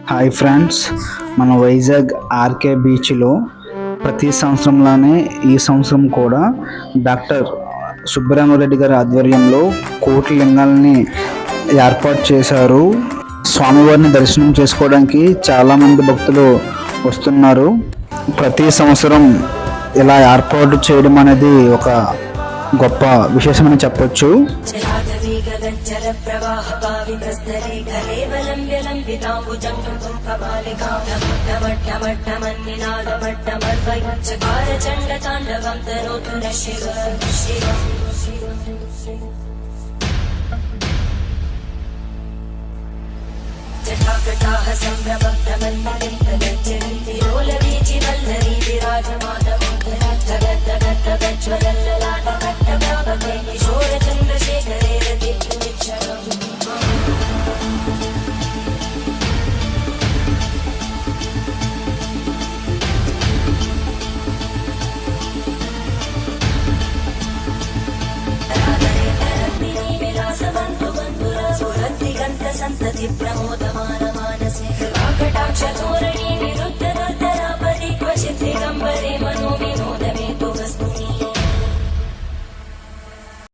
Hi friends, మన Vizag RK బీచ్లో ప్రతి సంవత్సరంలానే ఈ సంవత్సరం కూడా డాక్టర్ సుబ్బరామరెడ్డి గారి ఆధ్వర్యంలో కోటి లింగాలని ఏర్పాటు చేశారు. స్వామివారిని దర్శనం చేసుకోవడానికి చాలామంది భక్తులు వస్తున్నారు. ప్రతి సంవత్సరం ఇలా ఏర్పాటు చేయడం అనేది ఒక గొప్ప విశేషమని చెప్పొచ్చు. సంతతి ప్రమోదమాన